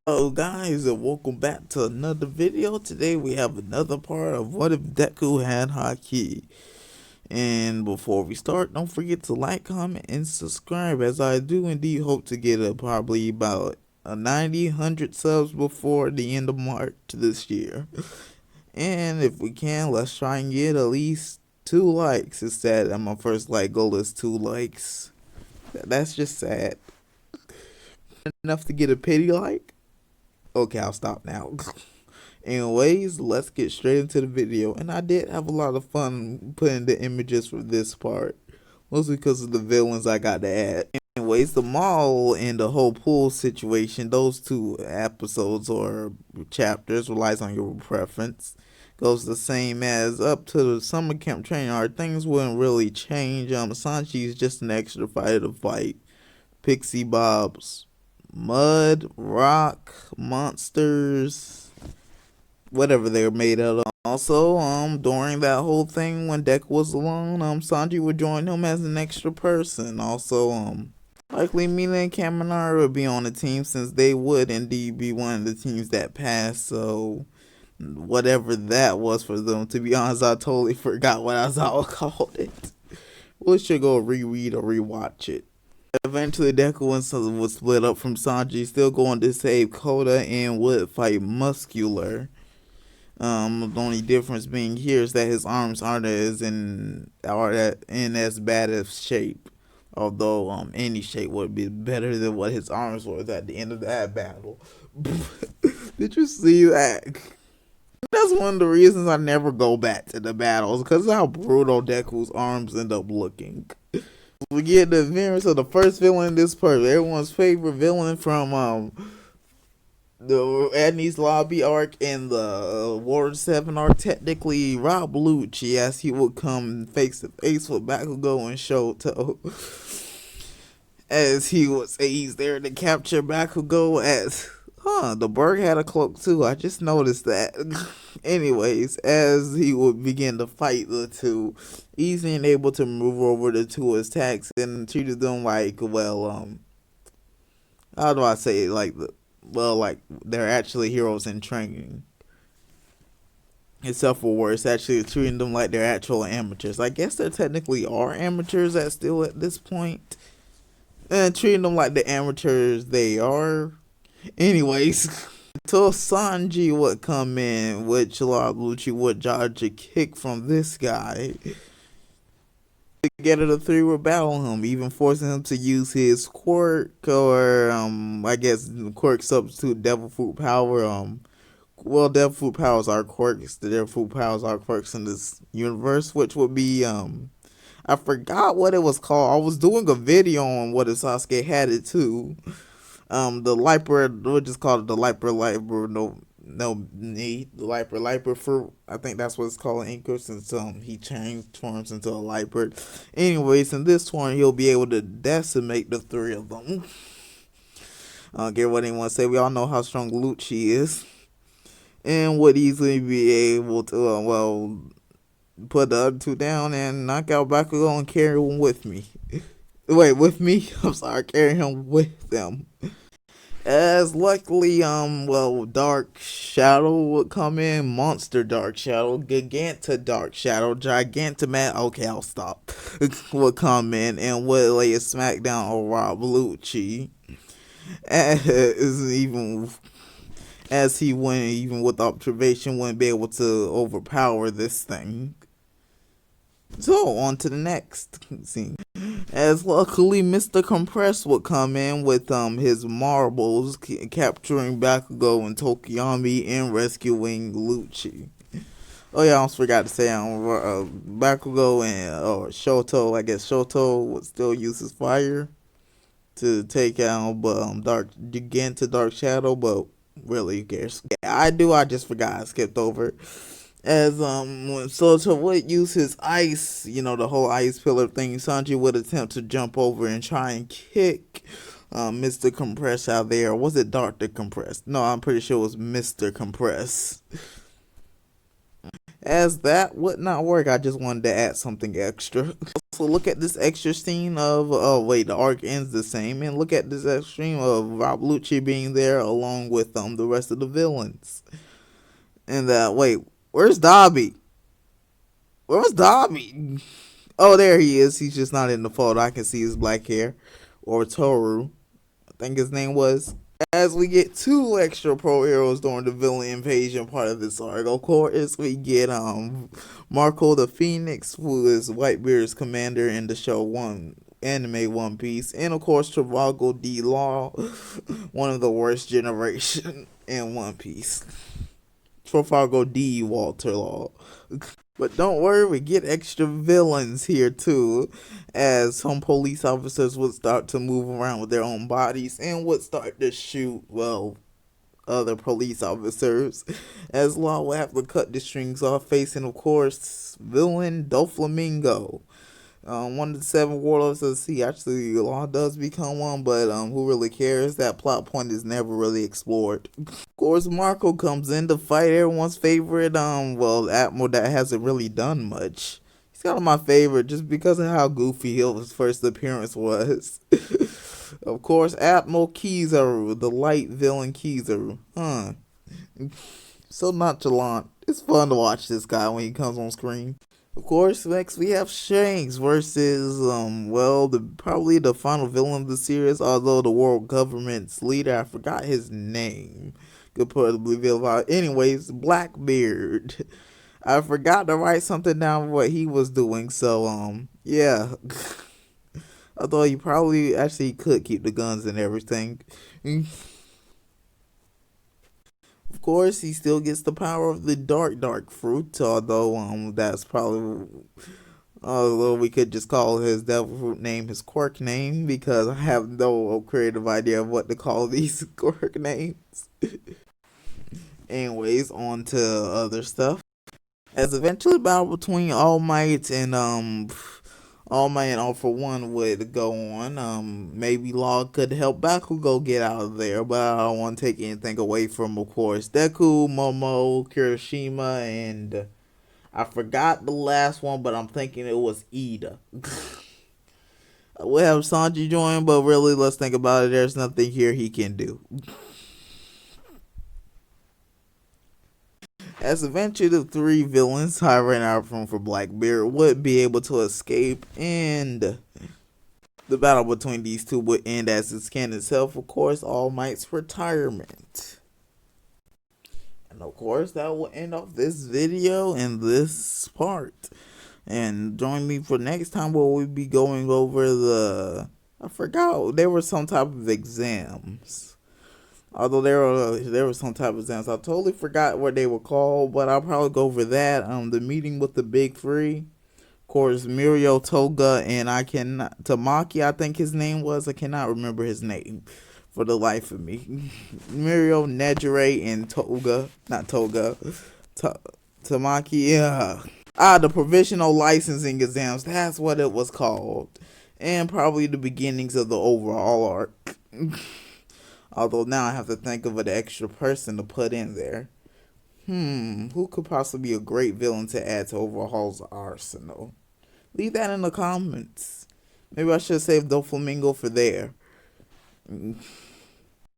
Hello guys, and welcome back to another video. Today we have another part of What If Deku Had Haki. And before we start, don't forget to like, comment, and subscribe, as I do indeed hope to get probably about 100 subs before the end of March this year. And if we can, let's try and get at least 2 likes. It's sad that my first like goal is 2 likes. That's just sad. Enough to get a pity like? Okay, I'll stop now. Anyways, let's get straight into the video. And I did have a lot of fun putting the images for this part, mostly because of the villains I got to add. Anyways, the mall and the whole pool situation, those 2 episodes or chapters, relies on your preference. Goes the same as up to the summer camp training arc. Things wouldn't really change. Sanji is just an extra fighter to fight. Pixie Bob's mud, rock, monsters, whatever they're made out of. Also, during that whole thing when Deku was alone, Sanji would join him as an extra person. Also, likely Mina and Kaminari would be on the team since they would indeed be one of the teams that passed. So, whatever that was for them, to be honest, I totally forgot what Aizawa called it. We should go reread or rewatch it. Eventually, Deku was split up from Sanji, still going to save Koda and would fight Muscular. The only difference being here is that his arms aren't in as bad of shape. Although any shape would be better than what his arms were at the end of that battle. Did you see that? That's one of the reasons I never go back to the battles, because of how brutal Deku's arms end up looking. We get the appearance of the first villain in this part, everyone's favorite villain from the Adney's Lobby arc and the Ward 7 arc, technically Rob Lucci, as he would come face to face with Bakugo and Shoto. As he would say he's there to capture Bakugo as... the bird had a cloak too, I just noticed that. Anyways, as he would begin to fight the 2, easy and able to move over the 2 attacks and treated them like, well, how do I say it? Like they're actually heroes in training. Except for worse, actually treating them like they're actual amateurs. I guess they technically are amateurs at this point. And treating them like the amateurs they are. Anyways, until Sanji would come in, which Rob Lucci would dodge a kick from this guy. Together the 3 would battle him, even forcing him to use his quirk, or I guess quirk substitute devil fruit power. Well, devil fruit powers are quirks. The devil fruit powers are quirks in this universe, which would be I forgot what it was called. I was doing a video on what if Sasuke had it too. The Liper, we'll just call it the Liper, the Liper fruit. I think that's what it's called in English, since he transforms into a Liper. Anyways, in this one, he'll be able to decimate the 3 of them. I don't care what anyone say, we all know how strong Lucci is. And would easily be able to, put the other 2 down and knock out Bakugo and carry him with me. Wait, with me? I'm sorry, carry him with them. As luckily, Dark Shadow would come in, Monster Dark Shadow, Giganta Dark Shadow, Gigantamax, okay, I'll stop, would come in and would lay a smackdown on Rob Lucci. As he wouldn't, even with observation, wouldn't be able to overpower this thing. So on to the next scene. As luckily Mr. Compress would come in with his marbles, capturing Bakugo and Tokiyami and rescuing Lucci. Oh yeah, I almost forgot to say Bakugo and Shoto. I guess Shoto would still use his fire to take out Dark again to Dark Shadow, but really who cares? Yeah, I do. I just forgot. I skipped over. As when Soto would use his ice, the whole ice pillar thing, Sanji would attempt to jump over and try and kick Mr. Compress out there. Or was it Dr. Compress? No, I'm pretty sure it was Mr. Compress. As that would not work, I just wanted to add something extra. So look at this extra scene of, oh wait, the arc ends the same, and look at this extreme of Rob Lucci being there along with the rest of the villains. And wait, where's Dobby? Where was Dobby? Oh, there he is. He's just not in the photo. I can see his black hair. Or Toru, I think his name was. As we get two extra pro heroes during the villain invasion part of this arc, of course, we get Marco the Phoenix, who is Whitebeard's commander in the show anime One Piece, and of course Travago D Law, one of the worst generation in One Piece. Trafalgar D. Walter Law. But don't worry, we get extra villains here too, as some police officers would start to move around with their own bodies and would start to shoot, other police officers, as Law would have to cut the strings off, facing, of course, villain Doflamingo. One of the seven warlords of the sea. Actually, Law does become one, but who really cares? That plot point is never really explored. Of course, Marco comes in to fight everyone's favorite, Atmo that hasn't really done much. He's kind of my favorite just because of how goofy his first appearance was. Of course, Atmo Kizaru, the light villain Kizaru. So nonchalant. It's fun to watch this guy when he comes on screen. Of course, next we have Shanks versus, probably the final villain of the series, although the world government's leader, I forgot his name, could probably be about. Anyways, Blackbeard. I forgot to write something down for what he was doing, so, yeah. Although he probably actually could keep the guns and everything. Of course, he still gets the power of the dark fruit, although that's probably, although we could just call his devil fruit name his quirk name, because I have no creative idea of what to call these quirk names. Anyways, on to other stuff. As eventually battle between All Might and All Might and All For One would go on. Maybe Law could help Bakugo get out of there, but I don't want to take anything away from, of course, Deku, Momo, Kirishima, and I forgot the last one, but I'm thinking it was Ida. We'll have Sanji join, but really, let's think about it. There's nothing here he can do. As eventually the three villains hovering out from for Blackbeard would be able to escape, and the battle between these two would end as its canon itself, of course, All Might's retirement. And of course, that will end off this video and this part. And join me for next time where we'll be going over I forgot, there were some type of exams. Although there were some type of exams. I totally forgot what they were called, but I'll probably go over that. The meeting with the big three. Of course, Mirio, Toga, and Tamaki, I think his name was. I cannot remember his name for the life of me. Mirio, Nejire, and Toga. Not Toga. Tamaki, yeah. The provisional licensing exams. That's what it was called. And probably the beginnings of the overall arc. Although now I have to think of an extra person to put in there. Who could possibly be a great villain to add to Overhaul's arsenal? Leave that in the comments. Maybe I should save Doflamingo for there.